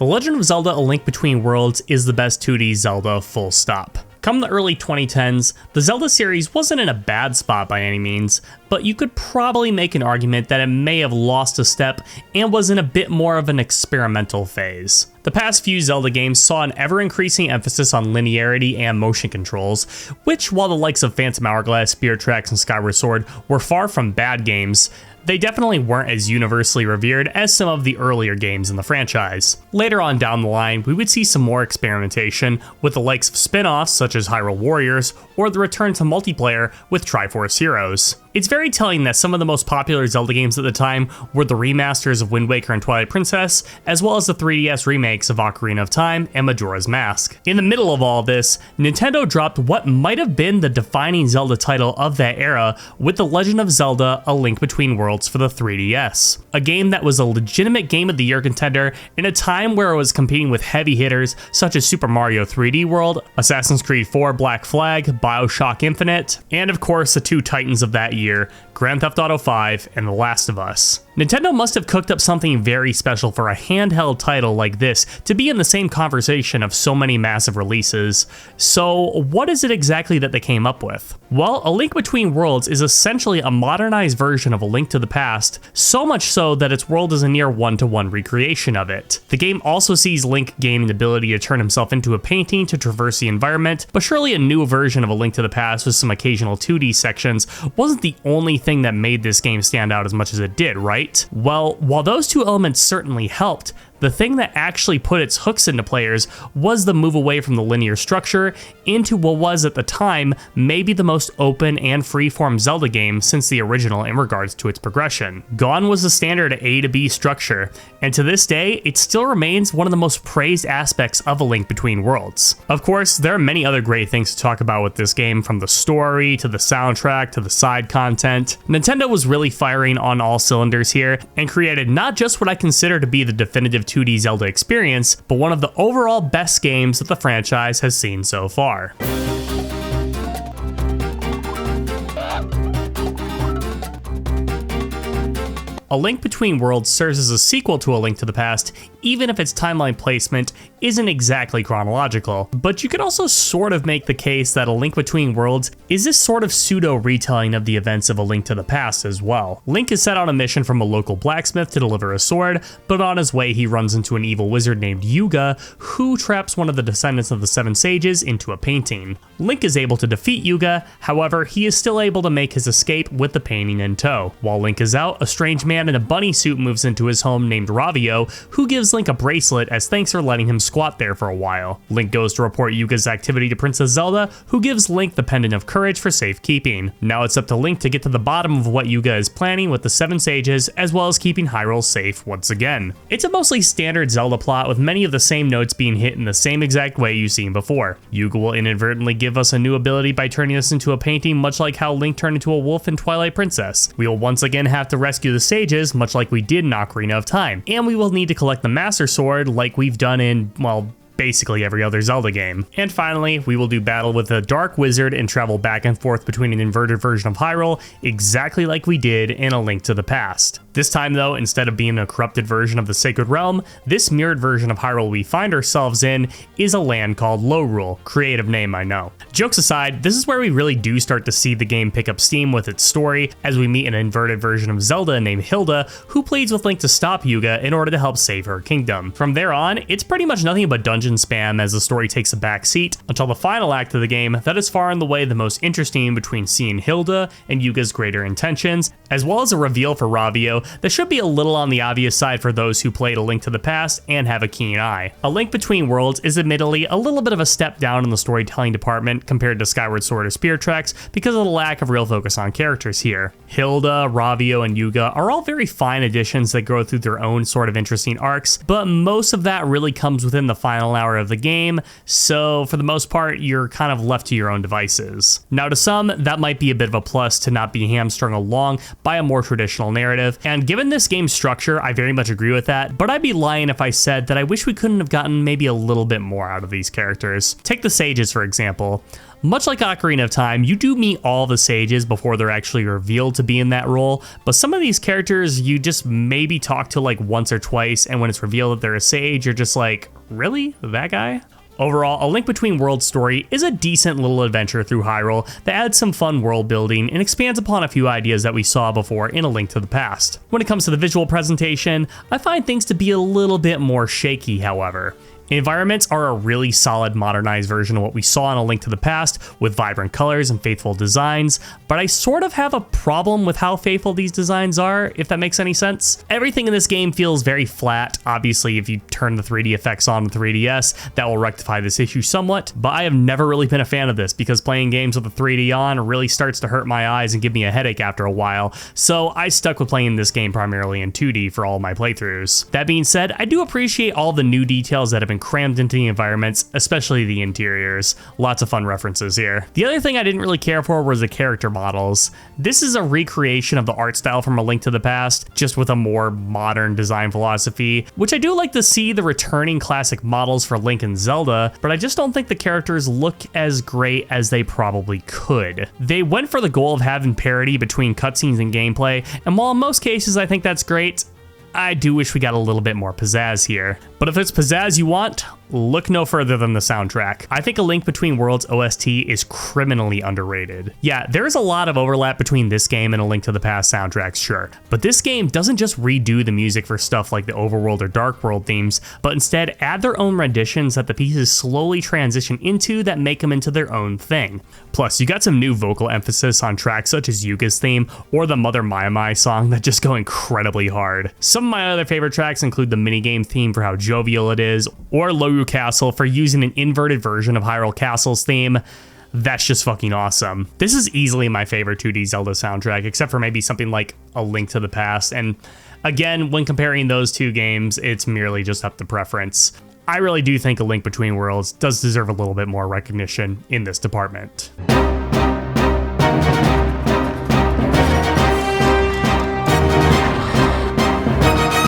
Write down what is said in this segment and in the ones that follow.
The Legend of Zelda: A Link Between Worlds is the best 2D Zelda, full stop. Come the early 2010s, the Zelda series wasn't in a bad spot by any means, but you could probably make an argument that it may have lost a step and was in a bit more of an experimental phase. The past few Zelda games saw an ever-increasing emphasis on linearity and motion controls, which, while the likes of Phantom Hourglass, Spirit Tracks, and Skyward Sword were far from bad games, they definitely weren't as universally revered as some of the earlier games in the franchise. Later on down the line, we would see some more experimentation with the likes of spin-offs such as Hyrule Warriors, or the return to multiplayer with Triforce Heroes. It's very telling that some of the most popular Zelda games at the time were the remasters of Wind Waker and Twilight Princess, as well as the 3DS remakes of Ocarina of Time and Majora's Mask. In the middle of all this, Nintendo dropped what might have been the defining Zelda title of that era with The Legend of Zelda: A Link Between Worlds for the 3DS. A game that was a legitimate Game of the Year contender in a time where it was competing with heavy hitters such as Super Mario 3D World, Assassin's Creed 4 Black Flag, BioShock Infinite, and of course the two titans of that year, Grand Theft Auto 5 and The Last of Us. Nintendo must have cooked up something very special for a handheld title like this to be in the same conversation of so many massive releases. So what is it exactly that they came up with? Well, A Link Between Worlds is essentially a modernized version of A Link to the Past, so much so that its world is a near one-to-one recreation of it. The game also sees Link gaining the ability to turn himself into a painting to traverse the environment, but surely a new version of A Link to the Past with some occasional 2D sections wasn't the only thing that made this game stand out as much as it did, right? Well, while those two elements certainly helped, the thing that actually put its hooks into players was the move away from the linear structure into what was at the time maybe the most open and freeform Zelda game since the original in regards to its progression. Gone was the standard A to B structure, and to this day, it still remains one of the most praised aspects of A Link Between Worlds. Of course, there are many other great things to talk about with this game, from the story to the soundtrack to the side content. Nintendo was really firing on all cylinders here and created not just what I consider to be the definitive 2D Zelda experience, but one of the overall best games that the franchise has seen so far. A Link Between Worlds serves as a sequel to A Link to the Past, even if its timeline placement isn't exactly chronological. But you could also sort of make the case that A Link Between Worlds is this sort of pseudo-retelling of the events of A Link to the Past as well. Link is set on a mission from a local blacksmith to deliver a sword, but on his way he runs into an evil wizard named Yuga, who traps one of the descendants of the Seven Sages into a painting. Link is able to defeat Yuga, however, he is still able to make his escape with the painting in tow. While Link is out, a strange man in a bunny suit moves into his home named Ravio, who gives Link a bracelet as thanks for letting him squat there for a while. Link goes to report Yuga's activity to Princess Zelda, who gives Link the Pendant of Courage for safekeeping. Now it's up to Link to get to the bottom of what Yuga is planning with the Seven Sages, as well as keeping Hyrule safe once again. It's a mostly standard Zelda plot with many of the same notes being hit in the same exact way you've seen before. Yuga will inadvertently give us a new ability by turning us into a painting, much like how Link turned into a wolf in Twilight Princess. We will once again have to rescue the sages, much like we did in Ocarina of Time, and we will need to collect the Master Sword like we've done in, well, basically every other Zelda game. And finally, we will do battle with a Dark Wizard and travel back and forth between an inverted version of Hyrule, exactly like we did in A Link to the Past. This time though, instead of being a corrupted version of the Sacred Realm, this mirrored version of Hyrule we find ourselves in is a land called Lorule. Creative name, I know. Jokes aside, this is where we really do start to see the game pick up steam with its story, as we meet an inverted version of Zelda named Hilda, who pleads with Link to stop Yuga in order to help save her kingdom. From there on, it's pretty much nothing but dungeon spam as the story takes a back seat until the final act of the game that is far and away the most interesting, between seeing Hilda and Yuga's greater intentions, as well as a reveal for Ravio that should be a little on the obvious side for those who played A Link to the Past and have a keen eye. A Link Between Worlds is admittedly a little bit of a step down in the storytelling department compared to Skyward Sword or Spirit Tracks because of the lack of real focus on characters here. Hilda, Ravio, and Yuga are all very fine additions that go through their own sort of interesting arcs, but most of that really comes within the final hour of the game, so for the most part, you're kind of left to your own devices. Now to some, that might be a bit of a plus to not be hamstrung along by a more traditional narrative, and given this game's structure, I very much agree with that, but I'd be lying if I said that I wish we couldn't have gotten maybe a little bit more out of these characters. Take the sages, for example. Much like Ocarina of Time, you do meet all the sages before they're actually revealed to be in that role, but some of these characters you just maybe talk to like once or twice, and when it's revealed that they're a sage, you're just like, really? That guy? Overall, A Link Between Worlds story is a decent little adventure through Hyrule that adds some fun world building and expands upon a few ideas that we saw before in A Link to the Past. When it comes to the visual presentation, I find things to be a little bit more shaky, however. Environments are a really solid modernized version of what we saw in A Link to the Past, with vibrant colors and faithful designs, but I sort of have a problem with how faithful these designs are, if that makes any sense. Everything in this game feels very flat. Obviously, if you turn the 3D effects on the 3DS, that will rectify this issue somewhat, but I have never really been a fan of this because playing games with the 3D on really starts to hurt my eyes and give me a headache after a while, so I stuck with playing this game primarily in 2D for all my playthroughs. That being said, I do appreciate all the new details that have been crammed into the environments, especially the interiors. Lots of fun references here. The other thing I didn't really care for was the character models. This is a recreation of the art style from A Link to the Past, just with a more modern design philosophy, which I do like to see the returning classic models for Link and Zelda, but I just don't think the characters look as great as they probably could. They went for the goal of having parity between cutscenes and gameplay, and while in most cases I think that's great, I do wish we got a little bit more pizzazz here. But if it's pizzazz you want, look no further than the soundtrack. I think A Link Between Worlds OST is criminally underrated. Yeah, there's a lot of overlap between this game and A Link to the Past soundtracks, sure, but this game doesn't just redo the music for stuff like the Overworld or Dark World themes, but instead add their own renditions that the pieces slowly transition into that make them into their own thing. Plus, you got some new vocal emphasis on tracks such as Yuga's theme or the Mother Mai Mai song that just go incredibly hard. Some of my other favorite tracks include the minigame theme for how jovial it is, or Loryu Castle for using an inverted version of Hyrule Castle's theme. That's just fucking awesome. This is easily my favorite 2D Zelda soundtrack, except for maybe something like A Link to the Past, and again, when comparing those two games, it's merely just up to preference. I really do think A Link Between Worlds does deserve a little bit more recognition in this department.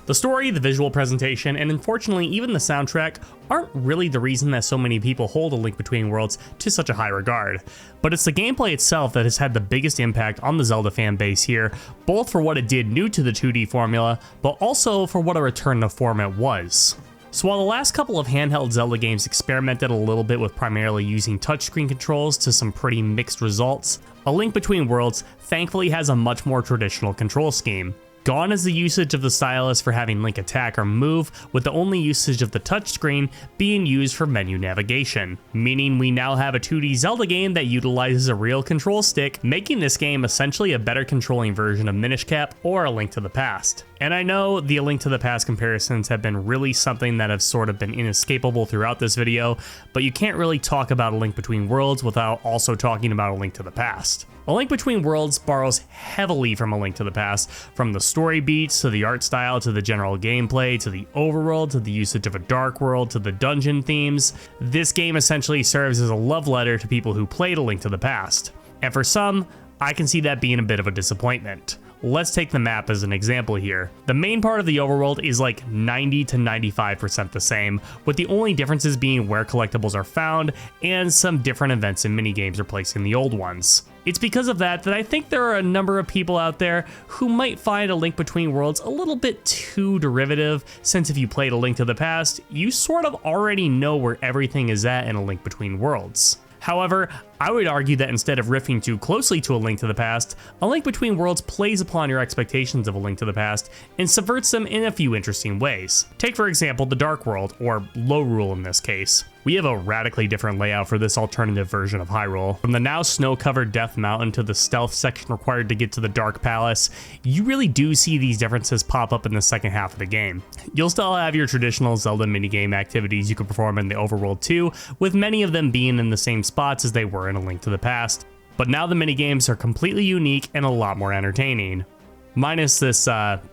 The story, the visual presentation, and unfortunately even the soundtrack aren't really the reason that so many people hold A Link Between Worlds to such a high regard, but it's the gameplay itself that has had the biggest impact on the Zelda fan base here, both for what it did new to the 2D formula, but also for what a return to form it was. So while the last couple of handheld Zelda games experimented a little bit with primarily using touchscreen controls to some pretty mixed results, A Link Between Worlds thankfully has a much more traditional control scheme. Gone is the usage of the stylus for having Link attack or move, with the only usage of the touchscreen being used for menu navigation, meaning we now have a 2D Zelda game that utilizes a real control stick, making this game essentially a better controlling version of Minish Cap or A Link to the Past. And I know the A Link to the Past comparisons have been really something that have sort of been inescapable throughout this video, but you can't really talk about A Link Between Worlds without also talking about A Link to the Past. A Link Between Worlds borrows heavily from A Link to the Past, from the story beats, to the art style, to the general gameplay, to the overworld, to the usage of a dark world, to the dungeon themes. This game essentially serves as a love letter to people who played A Link to the Past. And for some, I can see that being a bit of a disappointment. Let's take the map as an example here. The main part of the overworld is like 90 to 95% the same, with the only differences being where collectibles are found and some different events and minigames replacing the old ones. It's because of that I think there are a number of people out there who might find A Link Between Worlds a little bit too derivative, since if you played A Link to the Past, you sort of already know where everything is at in A Link Between Worlds. However, I would argue that instead of riffing too closely to A Link to the Past, A Link Between Worlds plays upon your expectations of A Link to the Past and subverts them in a few interesting ways. Take for example the Dark World, or Lorule in this case. We have a radically different layout for this alternative version of Hyrule. From the now snow-covered Death Mountain to the stealth section required to get to the Dark Palace, you really do see these differences pop up in the second half of the game. You'll still have your traditional Zelda minigame activities you can perform in the overworld too, with many of them being in the same spots as they were in A Link to the Past, but now the minigames are completely unique and a lot more entertaining. Minus this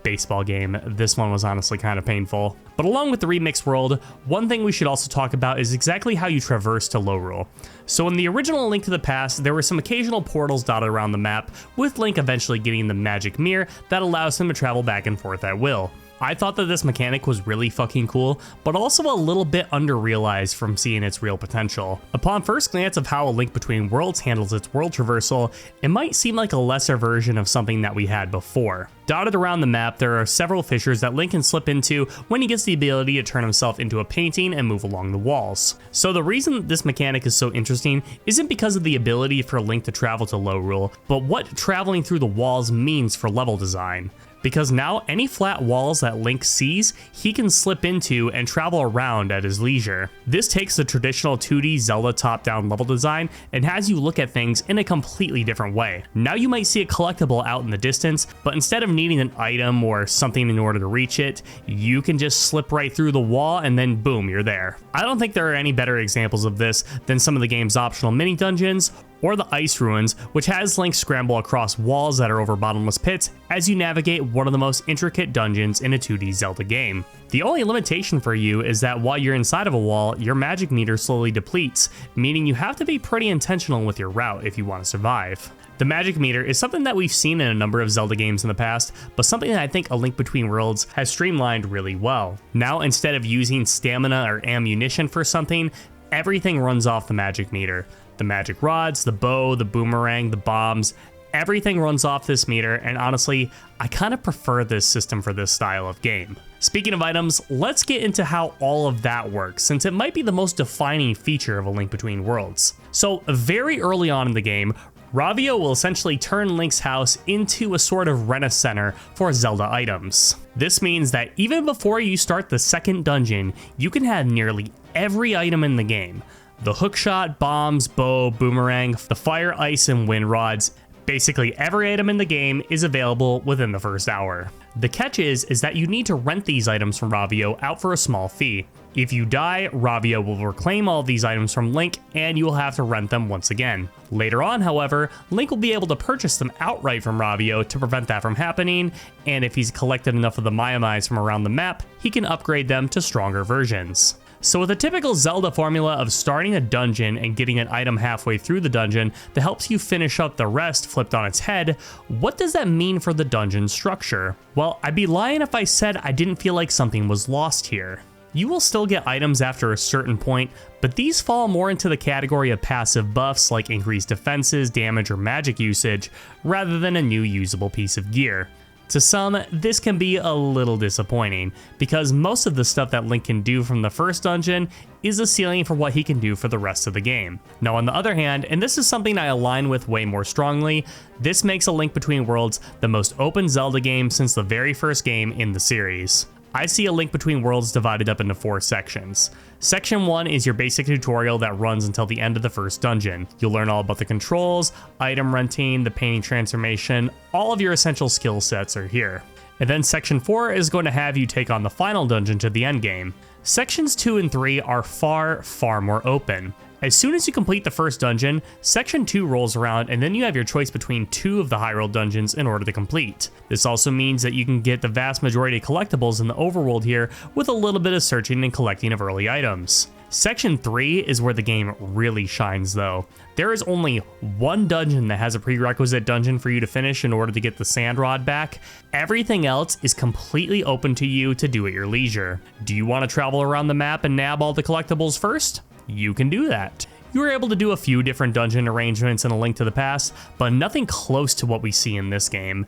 baseball game, this one was honestly kind of painful. But along with the remixed world, one thing we should also talk about is exactly how you traverse to Lorule. So in the original Link to the Past, there were some occasional portals dotted around the map, with Link eventually getting the magic mirror that allows him to travel back and forth at will. I thought that this mechanic was really fucking cool, but also a little bit underrealized from seeing its real potential. Upon first glance of how A Link Between Worlds handles its world traversal, it might seem like a lesser version of something that we had before. Dotted around the map, there are several fissures that Link can slip into when he gets the ability to turn himself into a painting and move along the walls. So the reason that this mechanic is so interesting isn't because of the ability for Link to travel to Lorule, but what traveling through the walls means for level design. Because now any flat walls that Link sees, he can slip into and travel around at his leisure. This takes the traditional 2D Zelda top-down level design and has you look at things in a completely different way. Now you might see a collectible out in the distance, but instead of needing an item or something in order to reach it, you can just slip right through the wall and then boom, you're there. I don't think there are any better examples of this than some of the game's optional mini dungeons, or the Ice Ruins, which has Link scramble across walls that are over bottomless pits as you navigate one of the most intricate dungeons in a 2D Zelda game. The only limitation for you is that while you're inside of a wall, your magic meter slowly depletes, meaning you have to be pretty intentional with your route if you want to survive. The magic meter is something that we've seen in a number of Zelda games in the past, but something that I think A Link Between Worlds has streamlined really well. Now, instead of using stamina or ammunition for something, everything runs off the magic meter. The magic rods, the bow, the boomerang, the bombs, everything runs off this meter, and honestly, I kind of prefer this system for this style of game. Speaking of items, let's get into how all of that works, since it might be the most defining feature of A Link Between Worlds. So very early on in the game, Ravio will essentially turn Link's house into a sort of rent-a-center for Zelda items. This means that even before you start the second dungeon, you can have nearly every item in the game. The hookshot, bombs, bow, boomerang, the fire, ice, and wind rods. Basically every item in the game is available within the first hour. The catch is that you need to rent these items from Ravio out for a small fee. If you die, Ravio will reclaim all of these items from Link, and you will have to rent them once again. Later on, however, Link will be able to purchase them outright from Ravio to prevent that from happening, and if he's collected enough of the Maiamais from around the map, he can upgrade them to stronger versions. So with a typical Zelda formula of starting a dungeon and getting an item halfway through the dungeon that helps you finish up the rest flipped on its head, what does that mean for the dungeon structure? Well, I'd be lying if I said I didn't feel like something was lost here. You will still get items after a certain point, but these fall more into the category of passive buffs like increased defenses, damage, or magic usage, rather than a new usable piece of gear. To some, this can be a little disappointing, because most of the stuff that Link can do from the first dungeon is a ceiling for what he can do for the rest of the game. Now on the other hand, and this is something I align with way more strongly, this makes A Link Between Worlds the most open Zelda game since the very first game in the series. I see A Link Between Worlds divided up into 4 sections. Section 1 is your basic tutorial that runs until the end of the first dungeon. You'll learn all about the controls, item renting, the painting transformation, all of your essential skill sets are here. And then Section 4 is going to have you take on the final dungeon to the endgame. Sections 2 and 3 are far more open. As soon as you complete the first dungeon, Section 2 rolls around and then you have your choice between 2 of the Hyrule dungeons in order to complete. This also means that you can get the vast majority of collectibles in the overworld here with a little bit of searching and collecting of early items. Section 3 is where the game really shines though. There is only one dungeon that has a prerequisite dungeon for you to finish in order to get the sand rod back. Everything else is completely open to you to do at your leisure. Do you want to travel around the map and nab all the collectibles first? You can do that. You were able to do a few different dungeon arrangements in A Link to the Past, but nothing close to what we see in this game.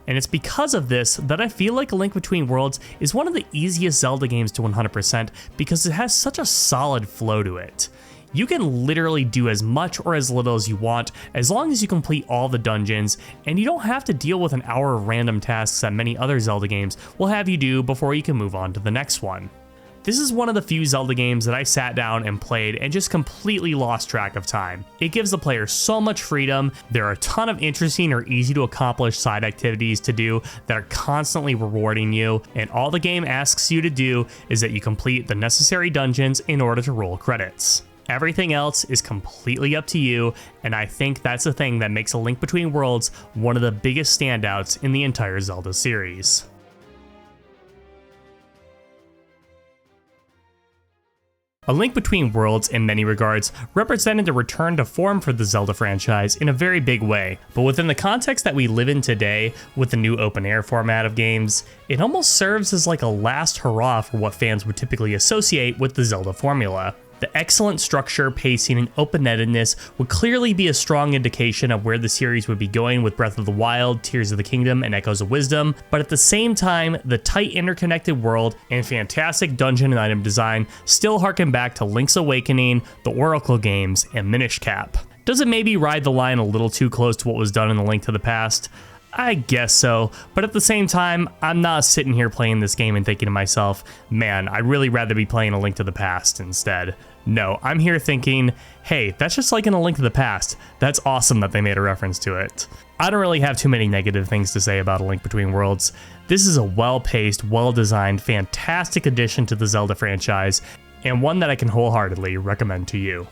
And it's because of this that I feel like A Link Between Worlds is one of the easiest Zelda games to 100% because it has such a solid flow to it. You can literally do as much or as little as you want as long as you complete all the dungeons, and you don't have to deal with an hour of random tasks that many other Zelda games will have you do before you can move on to the next one. This is one of the few Zelda games that I sat down and played and just completely lost track of time. It gives the player so much freedom, there are a ton of interesting or easy to accomplish side activities to do that are constantly rewarding you, and all the game asks you to do is that you complete the necessary dungeons in order to roll credits. Everything else is completely up to you, and I think that's the thing that makes A Link Between Worlds one of the biggest standouts in the entire Zelda series. A Link Between Worlds, in many regards, represented a return to form for the Zelda franchise in a very big way, but within the context that we live in today, with the new open-air format of games, it almost serves as like a last hurrah for what fans would typically associate with the Zelda formula. The excellent structure, pacing, and open-endedness would clearly be a strong indication of where the series would be going with Breath of the Wild, Tears of the Kingdom, and Echoes of Wisdom, but at the same time, the tight interconnected world and fantastic dungeon and item design still harken back to Link's Awakening, the Oracle games, and Minish Cap. Does it maybe ride the line a little too close to what was done in A Link to the Past? I guess so, but at the same time, I'm not sitting here playing this game and thinking to myself, man, I'd really rather be playing A Link to the Past instead. No, I'm here thinking, hey, that's just like in A Link to the Past. That's awesome that they made a reference to it. I don't really have too many negative things to say about A Link Between Worlds. This is a well-paced, well-designed, fantastic addition to the Zelda franchise, and one that I can wholeheartedly recommend to you.